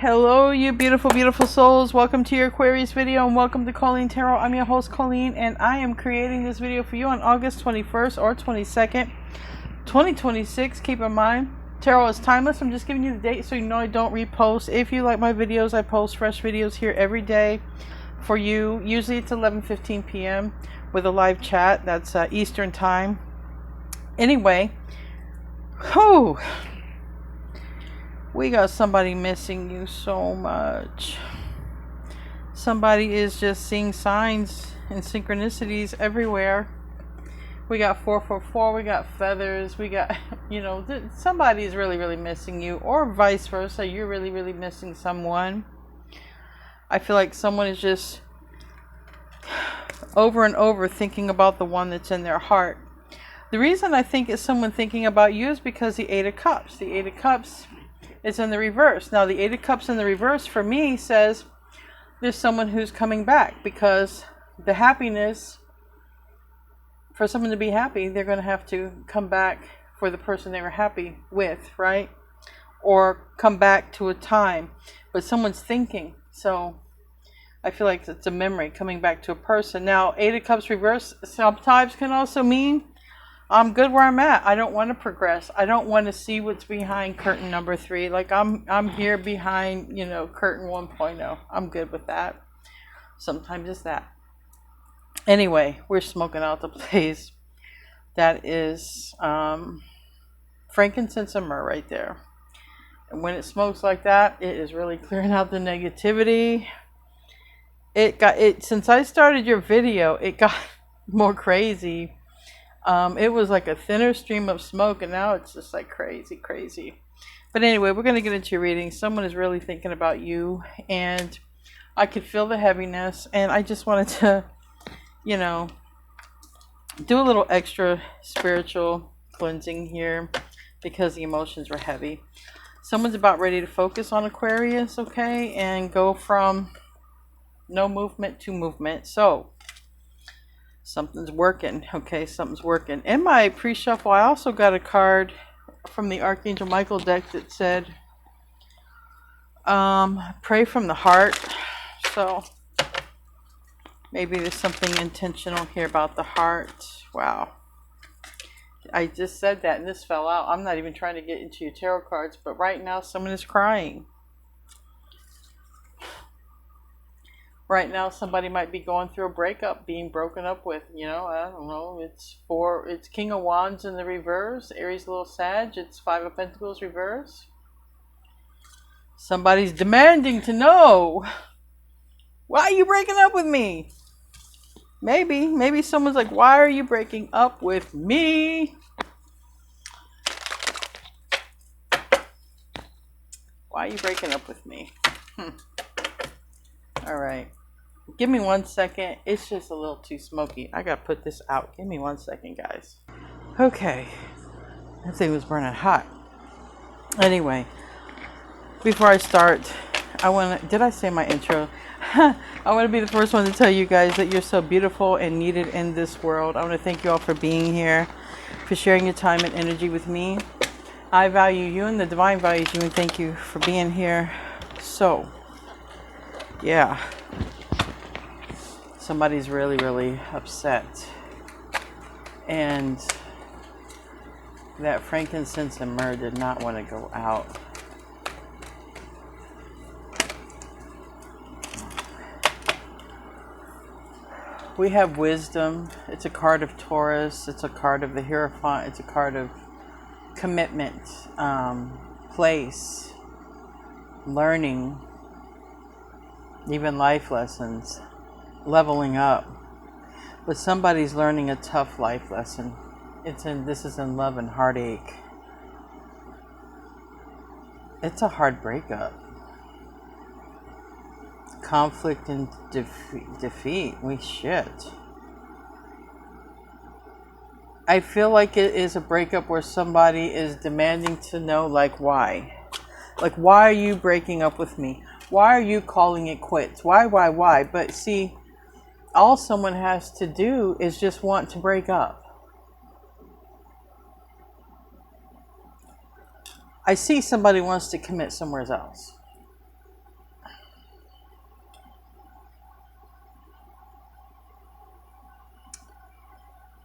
Hello, you beautiful, beautiful souls. Welcome to your Aquarius video and welcome to Colleen Tarot. I'm your host, Colleen, and I am creating this video for you on August 21st or 22nd, 2026. Keep in mind, tarot is timeless. I'm just giving you the date so you know I don't repost. If you like my videos, I post fresh videos here every day for you. Usually it's 11:15 p.m. with a live chat. That's Eastern time. Anyway, whew. We got somebody missing you so much. Somebody is just seeing signs and synchronicities everywhere. We got 444, we got feathers, we got, you know, somebody is really, really missing you, or vice versa. You're really, really missing someone. I feel like someone is just over and over thinking about the one that's in their heart. The reason I think it's someone thinking about you is because the Eight of Cups. The Eight of Cups is in the reverse. Now, the Eight of Cups in the reverse for me says there's someone who's coming back, because the happiness, for someone to be happy, they're going to have to come back for the person they were happy with, right? Or come back to a time. But someone's thinking. So I feel like it's a memory coming back to a person. Now, Eight of Cups reverse sometimes can also mean I'm good where I'm at. I don't want to progress. I don't want to see what's behind curtain number 3. Like I'm here behind, you know, curtain 1.0. I'm good with that. Sometimes it's that. Anyway, we're smoking out the place. That is frankincense and myrrh right there. And when it smokes like that, it is really clearing out the negativity. Since I started your video, it got more crazy. It was like a thinner stream of smoke, and now it's just like crazy. But anyway, we're going to get into your reading. Someone is really thinking about you, and I could feel the heaviness, and I just wanted to, you know, do a little extra spiritual cleansing here because the emotions were heavy. Someone's about ready to focus on Aquarius, okay, and go from no movement to movement. So something's working. Okay, something's working. In my pre-shuffle, I also got a card from the Archangel Michael deck that said, pray from the heart. So maybe there's something intentional here about the heart. Wow. I just said that and this fell out. I'm not even trying to get into your tarot cards, but right now someone is crying. Right now, somebody might be going through a breakup, being broken up with. You know, I don't know. It's King of Wands in the reverse. Aries, little Sag. It's Five of Pentacles reverse. Somebody's demanding to know, why are you breaking up with me? Maybe someone's like, why are you breaking up with me? Why are you breaking up with me? All right. Give me 1 second. It's just a little too smoky. I gotta put this out. Give me 1 second, guys. Okay. That thing was burning hot. Anyway, before I start, did I say my intro? I want to be the first one to tell you guys that you're so beautiful and needed in this world. I want to thank you all for being here, for sharing your time and energy with me. I value you and the divine values you, and thank you for being here. So, yeah. Somebody's really, really upset. And that frankincense and myrrh did not want to go out. We have wisdom. It's a card of Taurus. It's a card of the Hierophant. It's a card of commitment, place, learning, even life lessons. Leveling up. But somebody's learning a tough life lesson. This is in love and heartache. It's a hard breakup. Conflict and defeat. Shit. I feel like it is a breakup where somebody is demanding to know, like, why? Like, why are you breaking up with me? Why are you calling it quits? Why? But see, all someone has to do is just want to break up. I see somebody wants to commit somewhere else.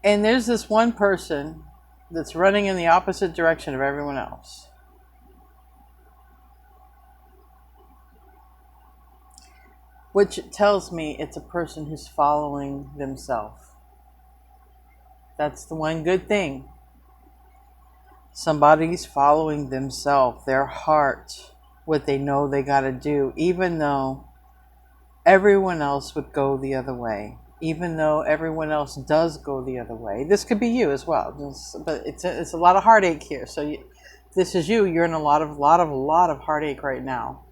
And there's this one person that's running in the opposite direction of everyone else. Which tells me it's a person who's following themselves. That's the one good thing. Somebody's following themselves, their heart, what they know they got to do, even though everyone else would go the other way. Even though everyone else does go the other way. This could be you as well. But it's a lot of heartache here. So this is you. You're in a lot of heartache right now.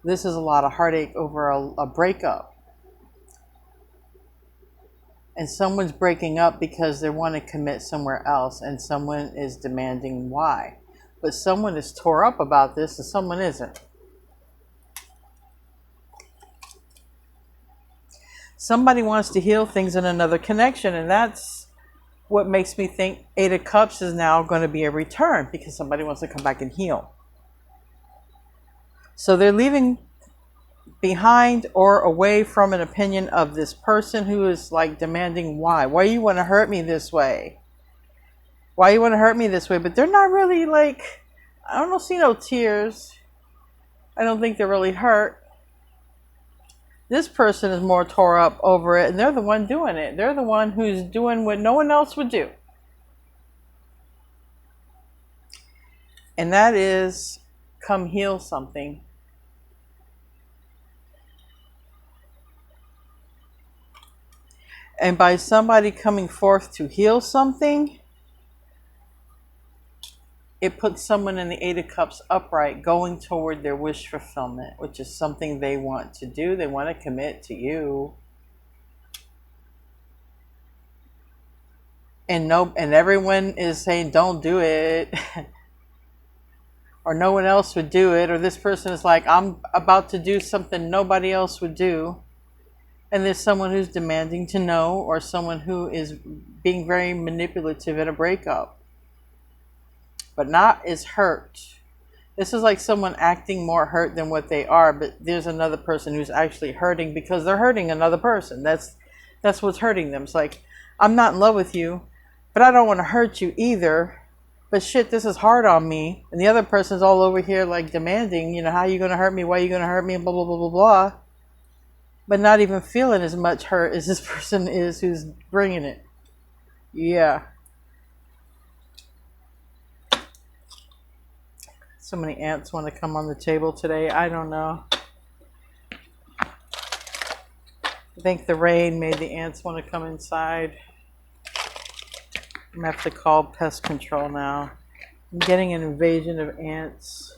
This is a lot of heartache over a breakup. And someone's breaking up because they want to commit somewhere else. And someone is demanding why. But someone is tore up about this and someone isn't. Somebody wants to heal things in another connection, and that's what makes me think Eight of Cups is now going to be a return, because somebody wants to come back and heal. So they're leaving behind or away from an opinion of this person who is like demanding why. Why you want to hurt me this way? Why you want to hurt me this way? But they're not really like, I don't see no tears. I don't think they're really hurt. This person is more tore up over it, and they're the one doing it. They're the one who's doing what no one else would do. And that is, come heal something. And by somebody coming forth to heal something, it puts someone in the Eight of Cups upright, going toward their wish fulfillment, which is something they want to do. They want to commit to you. And everyone is saying, don't do it. Or no one else would do it. Or this person is like, I'm about to do something nobody else would do. And there's someone who's demanding to know, or someone who is being very manipulative in a breakup. But not is hurt. This is like someone acting more hurt than what they are, but there's another person who's actually hurting because they're hurting another person. That's what's hurting them. It's like, I'm not in love with you, but I don't want to hurt you either. But shit, this is hard on me. And the other person's all over here like demanding, how are you going to hurt me? Why are you going to hurt me? Blah, blah, blah, blah, blah. But not even feeling as much hurt as this person is who's bringing it. Yeah. So many ants want to come on the table today. I don't know. I think the rain made the ants want to come inside. I'm going to have to call pest control now. I'm getting an invasion of ants.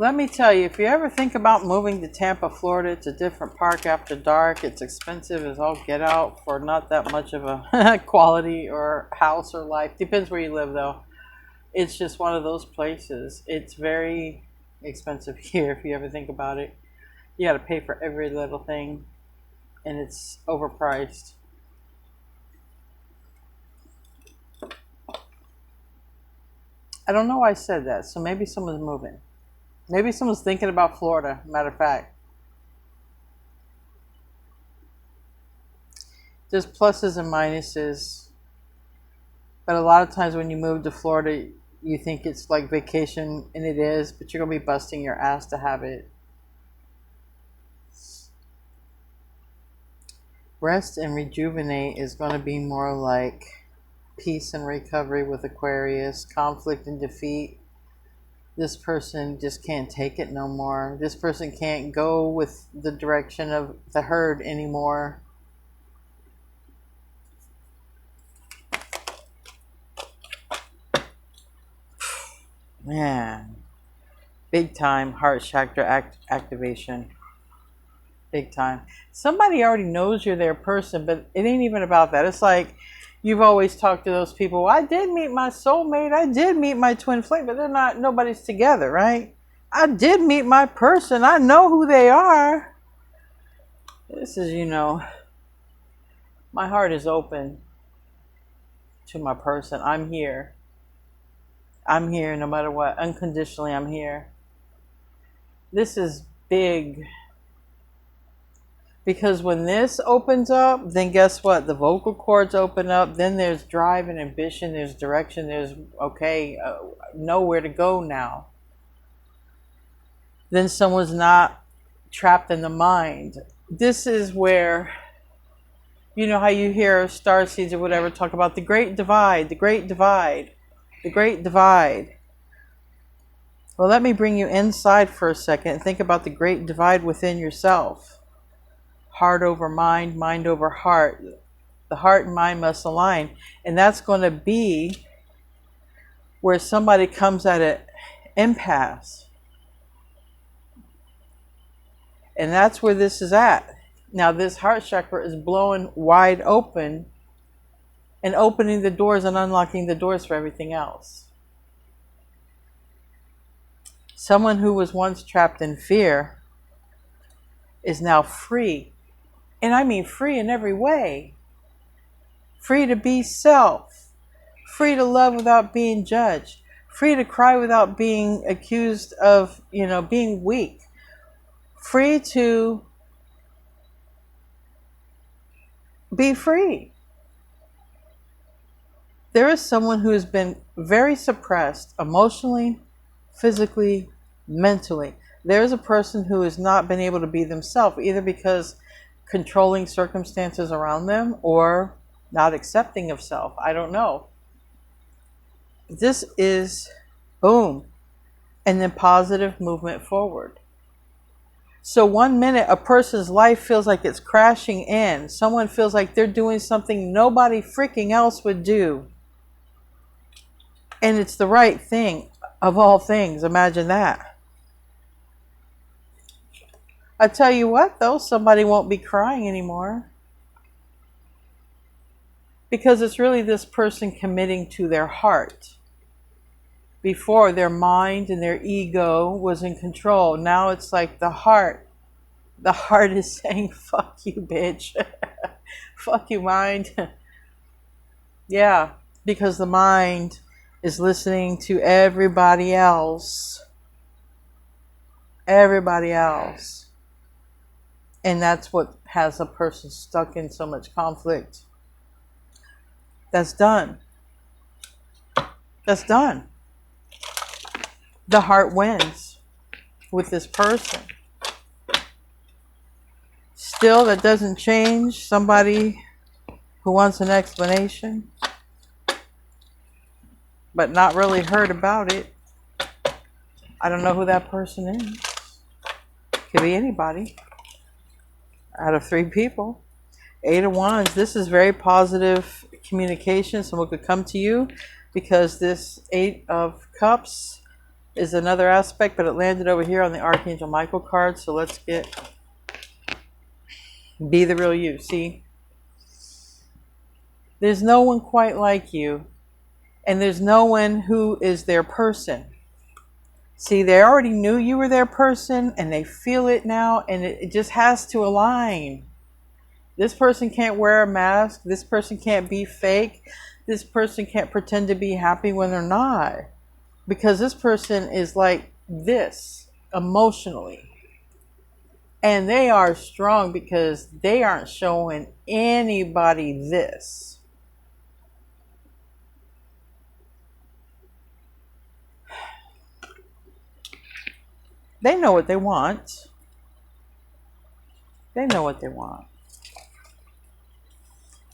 Let me tell you, if you ever think about moving to Tampa, Florida, it's a different park after dark. It's expensive as all get out for not that much of a quality or house or life. Depends where you live, though. It's just one of those places. It's very expensive here, if you ever think about it. You got to pay for every little thing, and it's overpriced. I don't know why I said that, so maybe someone's moving. Maybe someone's thinking about Florida, matter of fact. There's pluses and minuses. But a lot of times when you move to Florida, you think it's like vacation, and it is, but you're going to be busting your ass to have it. Rest and rejuvenate is going to be more like peace and recovery with Aquarius, conflict and defeat. This person just can't take it no more. This person can't go with the direction of the herd anymore. Man. Big time heart chakra activation. Big time. Somebody already knows you're their person, but it ain't even about that. It's like, you've always talked to those people. I did meet my soulmate. I did meet my twin flame, but nobody's together, right? I did meet my person. I know who they are. This is, my heart is open to my person. I'm here. I'm here no matter what. Unconditionally, I'm here. This is big. Because when this opens up, then guess what? The vocal cords open up. Then there's drive and ambition. There's direction. There's, okay, nowhere to go now. Then someone's not trapped in the mind. This is where, you know how you hear starseeds or whatever talk about the great divide, the great divide, the great divide. Well, let me bring you inside for a second and think about the great divide within yourself. Heart over mind, mind over heart. The heart and mind must align. And that's going to be where somebody comes at an impasse. And that's where this is at. Now this heart chakra is blowing wide open and opening the doors and unlocking the doors for everything else. Someone who was once trapped in fear is now free. And I mean free in every way. Free to be self. Free to love without being judged. Free to cry without being accused of, being weak. Free to be free. There is someone who has been very suppressed emotionally, physically, mentally. There is a person who has not been able to be themselves, either because controlling circumstances around them or not accepting of self. I don't know. This is boom. And then positive movement forward. So 1 minute a person's life feels like it's crashing in. Someone feels like they're doing something nobody freaking else would do. And it's the right thing of all things. Imagine that. I tell you what though, somebody won't be crying anymore. Because it's really this person committing to their heart. Before, their mind and their ego was in control. Now it's like the heart. The heart is saying, fuck you, bitch. Fuck you, mind. Yeah, because the mind is listening to everybody else. Everybody else. And that's what has a person stuck in so much conflict. That's done. That's done. The heart wins with this person. Still, that doesn't change somebody who wants an explanation, but not really heard about it. I don't know who that person is. Could be anybody. Out of 3 people. 8 of Wands. This is very positive communication. Someone could come to you because this 8 of Cups is another aspect, but it landed over here on the Archangel Michael card. So let's get be the real you. See, there's no one quite like you, and there's no one who is their person. See, they already knew you were their person, and they feel it now, and it just has to align. This person can't wear a mask. This person can't be fake. This person can't pretend to be happy when they're not. Because this person is like this, emotionally. And they are strong because they aren't showing anybody this. They know what they want. They know what they want.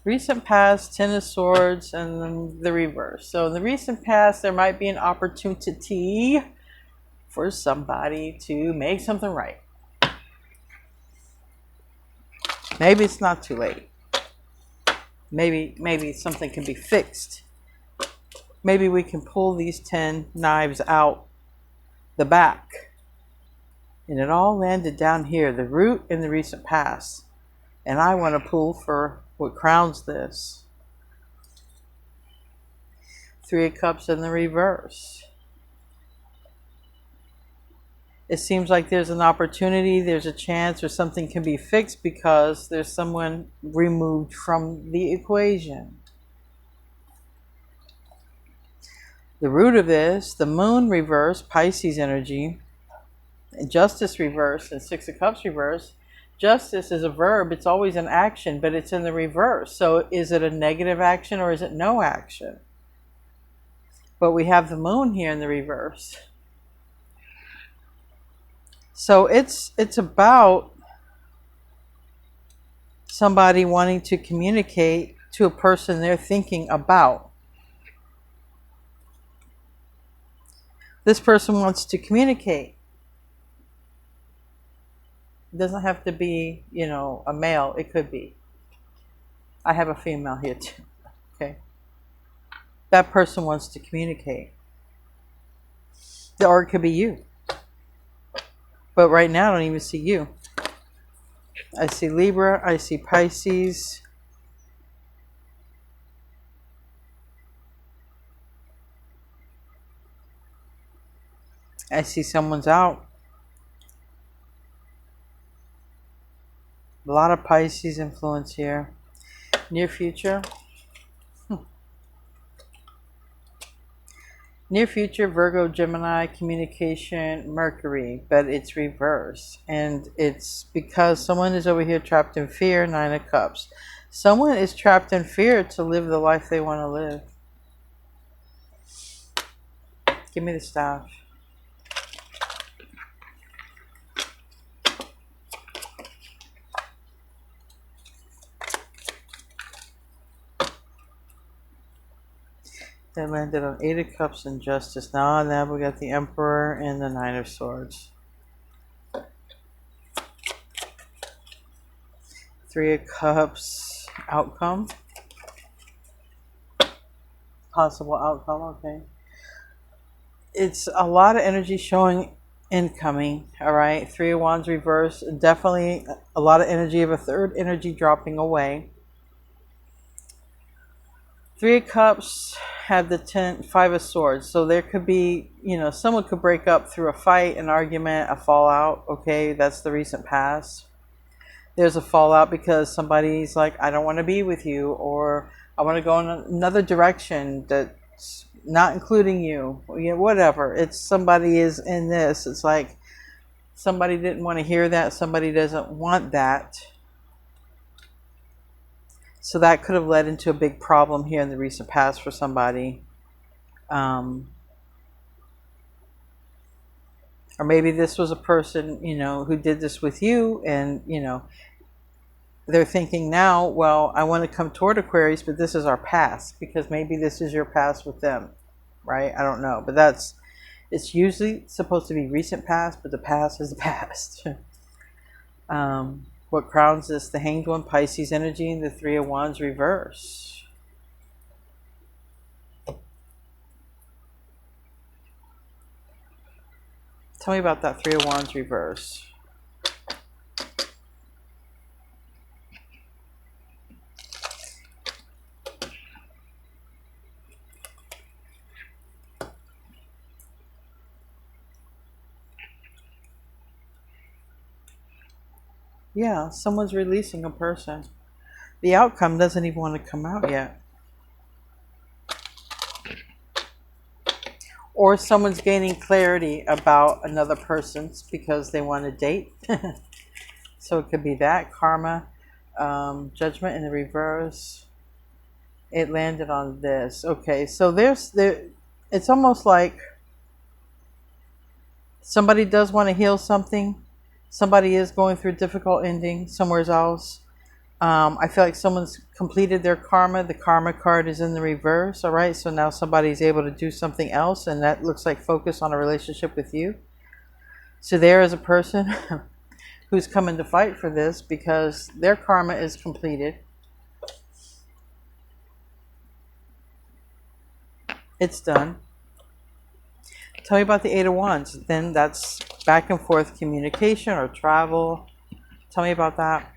Recent past, 10 of Swords, and then the reverse. So in the recent past, there might be an opportunity for somebody to make something right. Maybe it's not too late. Maybe something can be fixed. Maybe we can pull these 10 knives out the back. And it all landed down here, the root in the recent past. And I want to pull for what crowns this. 3 of Cups in the reverse. It seems like there's an opportunity, there's a chance, or something can be fixed because there's someone removed from the equation. The root of this, the moon reverse, Pisces energy. Justice reverse and Six of Cups reverse. Justice is a verb. It's always an action, but it's in the reverse. So is it a negative action or is it no action? But we have the moon here in the reverse. So it's about somebody wanting to communicate to a person they're thinking about. This person wants to communicate. It doesn't have to be, you know, a male. It could be. I have a female here too. Okay. That person wants to communicate. Or it could be you. But right now I don't even see you. I see Libra. I see Pisces. I see someone's out. A lot of Pisces influence here. Near future. Near future, Virgo, Gemini, communication, Mercury, but it's reverse. And it's because someone is over here trapped in fear, Nine of Cups. Someone is trapped in fear to live the life they want to live. Give me the staff. That landed on Eight of Cups and Justice. Now we got the Emperor and the Nine of Swords. Three of Cups. Outcome. Possible outcome, okay. It's a lot of energy showing incoming, all right. Three of Wands reverse. Definitely a lot of energy of a third energy dropping away. Three of Cups had the Five of Swords. So there could be, you know, someone could break up through a fight, an argument, a fallout. Okay, that's the recent past. There's a fallout because somebody's like, I don't want to be with you, or I want to go in another direction that's not including you. You know, whatever. It's somebody is in this. It's like somebody didn't want to hear that. Somebody doesn't want that. So that could have led into a big problem here in the recent past for somebody. Or maybe this was a person, you know, who did this with you, and, you know, they're thinking now, well, I want to come toward Aquarius, but this is our past, because maybe this is your past with them, right? I don't know. But it's usually supposed to be recent past, but the past is the past. What crowns this? The Hanged One, Pisces energy, and the Three of Wands reverse. Tell me about that Three of Wands reverse. Yeah, someone's releasing a person. The outcome doesn't even want to come out yet. Or someone's gaining clarity about another person's because they want to date. So it could be that. Karma, Judgment in the reverse. It landed on this. Okay, so it's almost like somebody does want to heal something. Somebody is going through a difficult ending somewhere else. I feel like someone's completed their karma. The karma card is in the reverse. All right. So now somebody's able to do something else. And that looks like focus on a relationship with you. So there is a person who's coming to fight for this because their karma is completed. It's done. Tell me about the Eight of Wands. Then that's back and forth communication or travel. Tell me about that.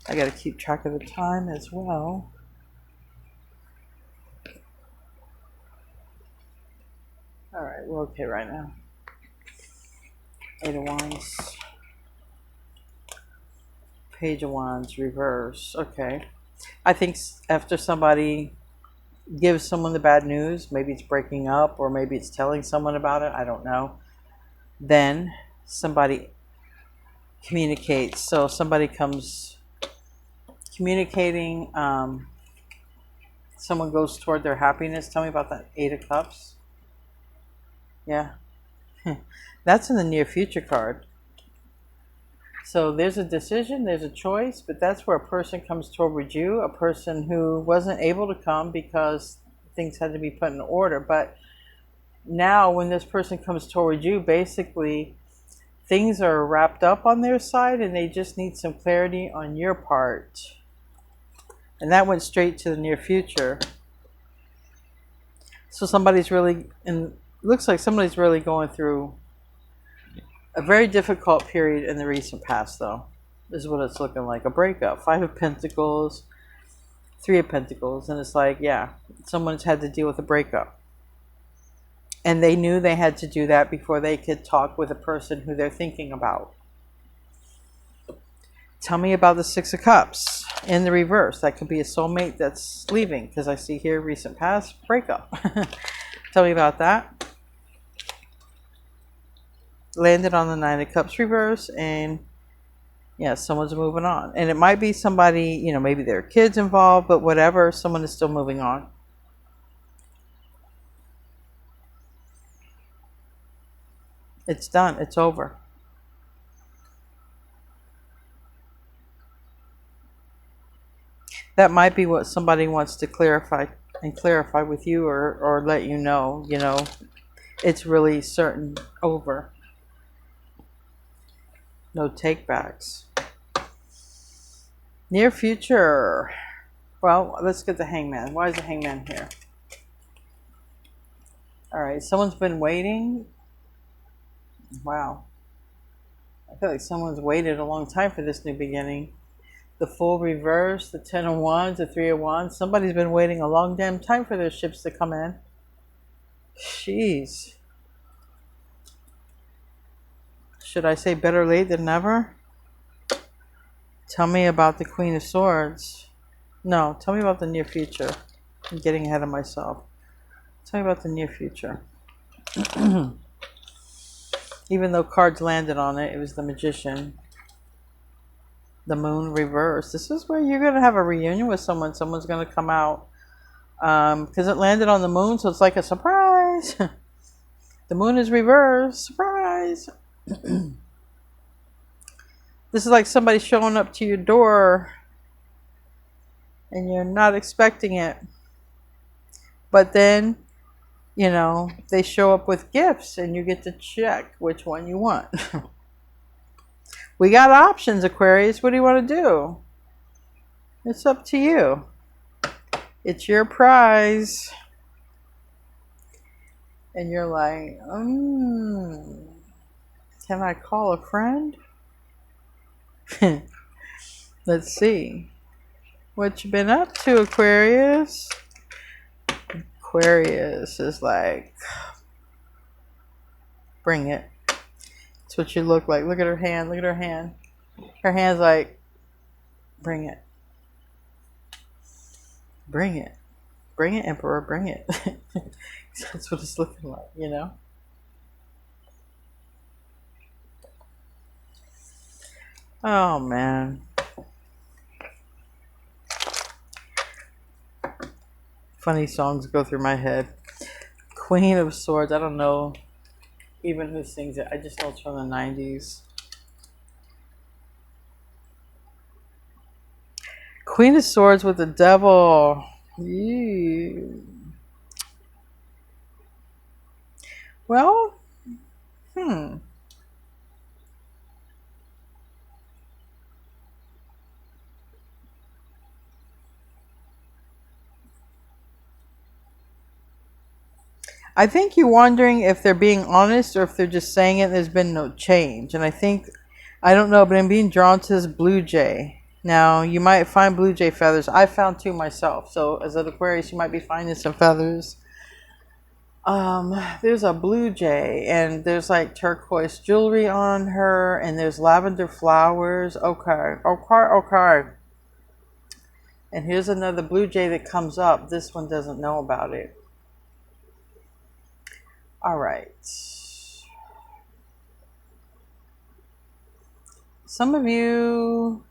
I got to keep track of the time as well. All right, we're okay right now. Eight of Wands. Page of Wands, reverse. Okay. I think after somebody gives someone the bad news, maybe it's breaking up or maybe it's telling someone about it, I don't know. Then somebody communicates. So somebody comes communicating, someone goes toward their happiness. Tell me about that Eight of Cups. Yeah. That's in the near future card. So there's a decision, there's a choice, but that's where a person comes toward you, a person who wasn't able to come because things had to be put in order. But now when this person comes toward you, basically things are wrapped up on their side and they just need some clarity on your part. And that went straight to the near future. So somebody's really, and looks like somebody's really going through a very difficult period in the recent past, though. This is what it's looking like. A breakup. Five of Pentacles, Three of Pentacles. And it's like, yeah, someone's had to deal with a breakup. And they knew they had to do that before they could talk with a person who they're thinking about. Tell me about the Six of Cups in the reverse. That could be a soulmate that's leaving, because I see here recent past breakup. Tell me about that. Landed on the Nine of Cups reverse, and yeah, someone's moving on. And it might be somebody, you know, maybe there are kids involved, but whatever, someone is still moving on. It's done. It's over. That might be what somebody wants to clarify with you, or let you know, it's really certain over. No takebacks. Near future. Well, let's get the Hangman. Why is the Hangman here? Alright, someone's been waiting. Wow. I feel like someone's waited a long time for this new beginning. The Fool reverse, the Ten of Wands, the Three of Wands. Somebody's been waiting a long damn time for their ships to come in. Jeez. Should I say better late than never? Tell me about the Queen of Swords. No, tell me about the near future. I'm getting ahead of myself. Tell me about the near future. Even though cards landed on it, it was the Magician. The Moon reverse. This is where you're going to have a reunion with someone. Someone's going to come out. Because it landed on the Moon, so it's like a surprise. The Moon is reversed. Surprise. This is like somebody showing up to your door and you're not expecting it, but then they show up with gifts and you get to check which one you want. We got options, Aquarius. What do you want to do? It's up to you. It's your prize. And you're like, can I call a friend? Let's see. What you been up to, Aquarius? Aquarius is like, bring it. It's what you look like. Look at her hand. Look at her hand. Her hand's like, bring it. Bring it. Bring it, Emperor. Bring it. That's what it's looking like, Oh, man. Funny songs go through my head. Queen of Swords. I don't know even who sings it. I just know it's from the 90s. Queen of Swords with the Devil. Ew. Well, I think you're wondering if they're being honest or if they're just saying it and there's been no change. And I don't know, but I'm being drawn to this blue jay. Now, you might find blue jay feathers. I found two myself. So, as an Aquarius, you might be finding some feathers. There's a blue jay, and there's like turquoise jewelry on her, and there's lavender flowers. Okay. And here's another blue jay that comes up. This one doesn't know about it. All right. Some of you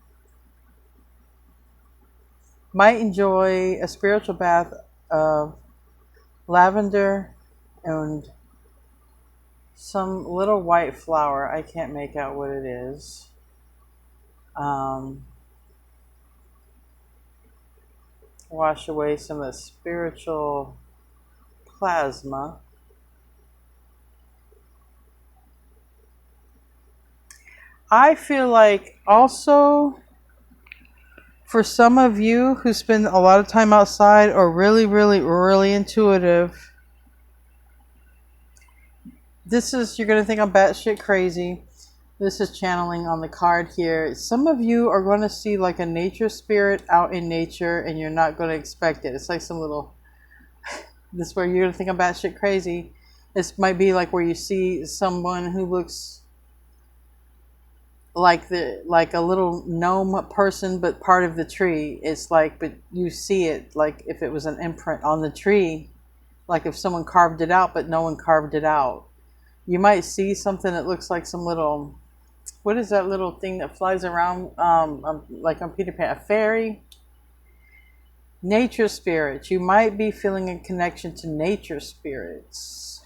might enjoy a spiritual bath of lavender and some little white flower. I can't make out what it is. Wash away some of the spiritual plasma. I feel like also for some of you who spend a lot of time outside or really intuitive, you're going to think I'm batshit crazy. This is channeling on the card here. Some of you are going to see like a nature spirit out in nature and you're not going to expect it. It's like some little, this is where you're going to think I'm batshit crazy. This might be like where you see someone who looks like a little gnome person, but part of the tree. It's like, but you see it like if it was an imprint on the tree, like if someone carved it out, but no one carved it out. You might see something that looks like some little, what is that little thing that flies around, like on Peter Pan, a fairy? Nature spirits. You might be feeling a connection to nature spirits.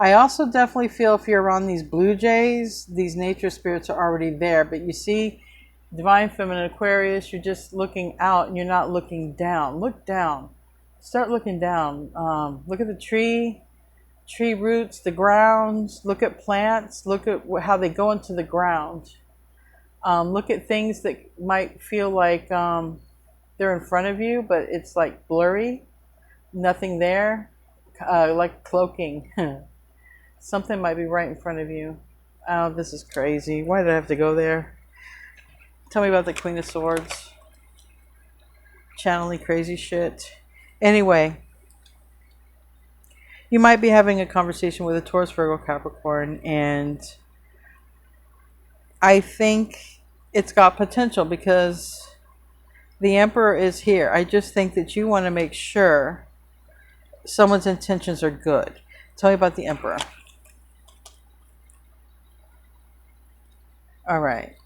I also definitely feel if you're around these blue jays, these nature spirits are already there. But you see, Divine Feminine Aquarius, you're just looking out and you're not looking down. Look down. Start looking down. Look at the tree roots, the ground. Look at plants. Look at how they go into the ground. Look at things that might feel like they're in front of you, but it's like blurry. Nothing there. Like cloaking. Something might be right in front of you. Oh, this is crazy. Why did I have to go there? Tell me about the Queen of Swords. Channeling crazy shit. Anyway, you might be having a conversation with a Taurus, Virgo, Capricorn, and I think it's got potential because the Emperor is here. I just think that you want to make sure someone's intentions are good. Tell me about the Emperor. All right.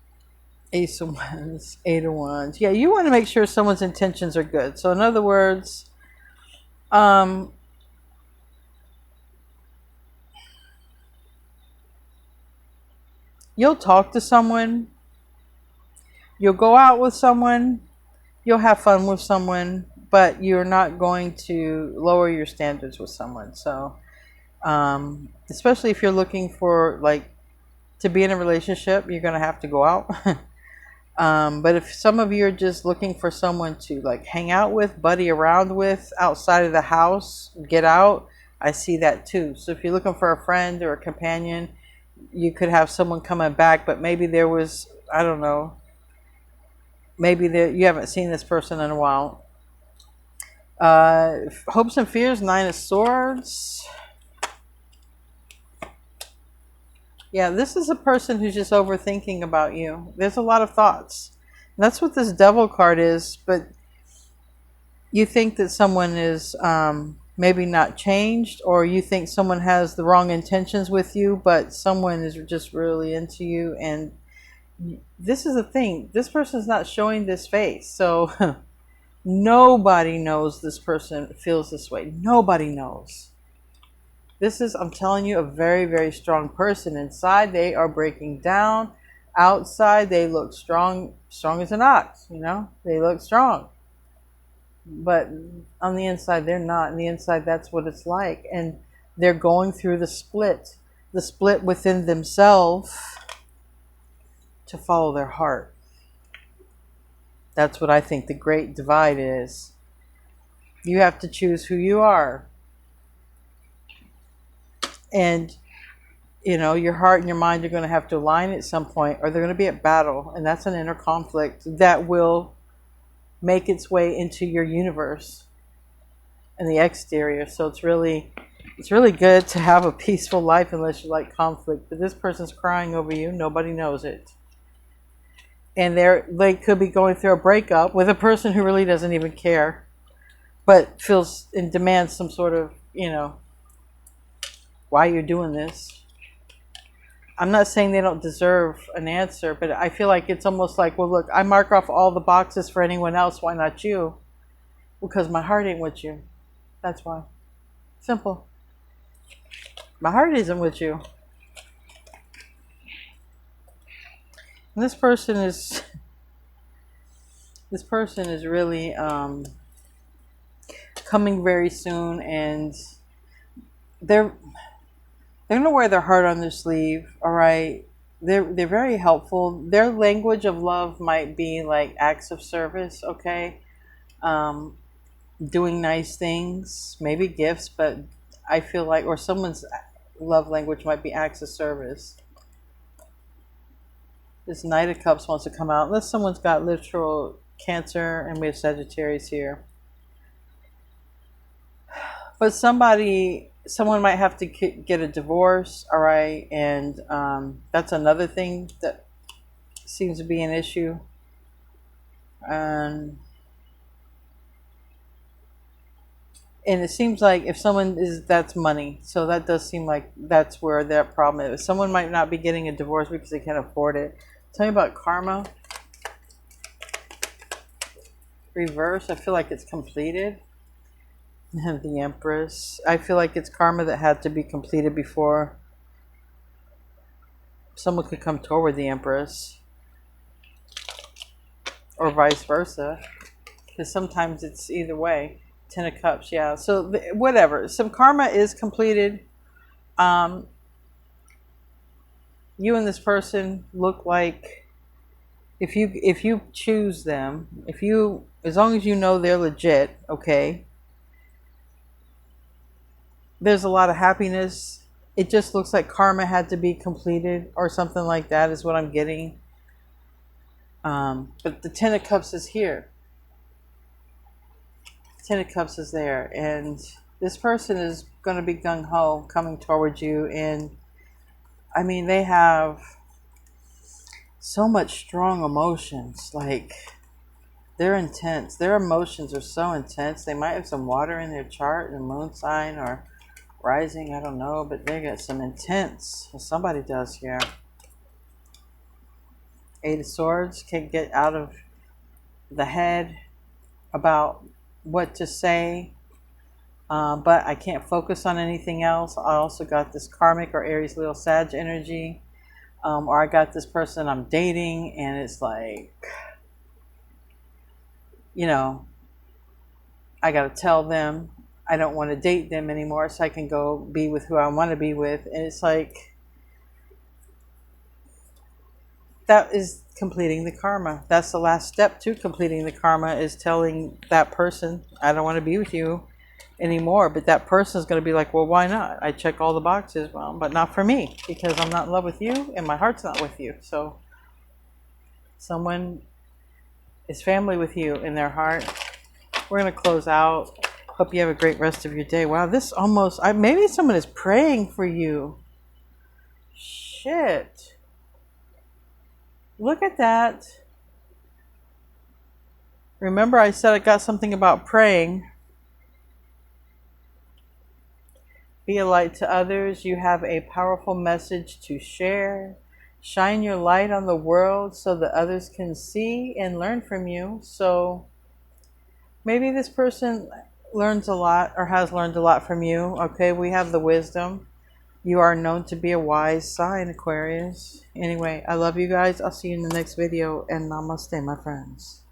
Ace of Wands, Eight of Wands. Yeah, you want to make sure someone's intentions are good. So in other words, you'll talk to someone, you'll go out with someone, you'll have fun with someone, but you're not going to lower your standards with someone. So especially if you're looking for like to be in a relationship, you're going to have to go out. But if some of you are just looking for someone to like hang out with, buddy around with outside of the house, get out, I see that too. So if you're looking for a friend or a companion, you could have someone coming back, but maybe there was, I don't know, maybe you haven't seen this person in a while. Hopes and fears, Nine of Swords. Yeah, this is a person who's just overthinking about you. There's a lot of thoughts. And that's what this Devil card is, but you think that someone is maybe not changed, or you think someone has the wrong intentions with you, but someone is just really into you. And this is the thing. This person's not showing this face. So nobody knows this person feels this way. Nobody knows. This is, I'm telling you, a very strong person. Inside, they are breaking down. Outside, they look strong as an ox, you know? They look strong. But on the inside, they're not. On the inside, that's what it's like. And they're going through the split within themselves to follow their heart. That's what I think the great divide is. You have to choose who you are. And, you know, your heart and your mind are going to have to align at some point, or they're going to be at battle. And that's an inner conflict that will make its way into your universe and the exterior. So it's really good to have a peaceful life unless you like conflict. But this person's crying over you. Nobody knows it. And they could be going through a breakup with a person who really doesn't even care, but feels and demands some sort of, you know, why you're doing this. I'm not saying they don't deserve an answer, but I feel like it's almost like, well, look, I mark off all the boxes for anyone else. Why not you? Because my heart ain't with you. That's why. Simple. My heart isn't with you. And this person is really coming very soon, and they're gonna wear their heart on their sleeve. All right, they're very helpful. Their language of love might be like acts of service. Okay, doing nice things, maybe gifts, but I feel like, or someone's love language might be acts of service. This Knight of Cups wants to come out, unless someone's got literal Cancer, and we have Sagittarius here. But someone might have to get a divorce, all right, and that's another thing that seems to be an issue. And it seems like if someone that's money, so that does seem like that's where that problem is. Someone might not be getting a divorce because they can't afford it. Tell me about karma. Reverse, I feel like it's completed. And the Empress, I feel like it's karma that had to be completed before someone could come toward the Empress, or vice versa, because sometimes it's either way. Ten of Cups, yeah. So whatever, some karma is completed. You and this person look like, if you choose them, as long as you know they're legit, okay, there's a lot of happiness. It just looks like karma had to be completed or something like that is what I'm getting. But the Ten of Cups is here. Ten of Cups is there, and this person is going to be gung-ho coming towards you. And I mean, they have so much strong emotions. Like, they're intense. Their emotions are so intense. They might have some water in their chart, and moon sign or rising, I don't know, but they got some intense. Well, somebody does here. Eight of Swords, can't get out of the head about what to say, but I can't focus on anything else. I also got this karmic or Aries, Leo, Sag energy, or I got this person I'm dating, and it's like, you know, I gotta tell them I don't want to date them anymore so I can go be with who I want to be with. And it's like, that is completing the karma. That's the last step to completing the karma, is telling that person, I don't want to be with you anymore. But that person is going to be like, well, why not? I check all the boxes. Well, but not for me, because I'm not in love with you and my heart's not with you. So someone is family with you in their heart. We're going to close out. Hope you have a great rest of your day. Wow, this almost, maybe someone is praying for you. Shit. Look at that. Remember I said I got something about praying. Be a light to others. You have a powerful message to share. Shine your light on the world so that others can see and learn from you. So maybe this person learns a lot, or has learned a lot from you. Okay, we have the wisdom. You are known to be a wise sign, Aquarius. Anyway, I love you guys. I'll see you in the next video, and namaste, my friends.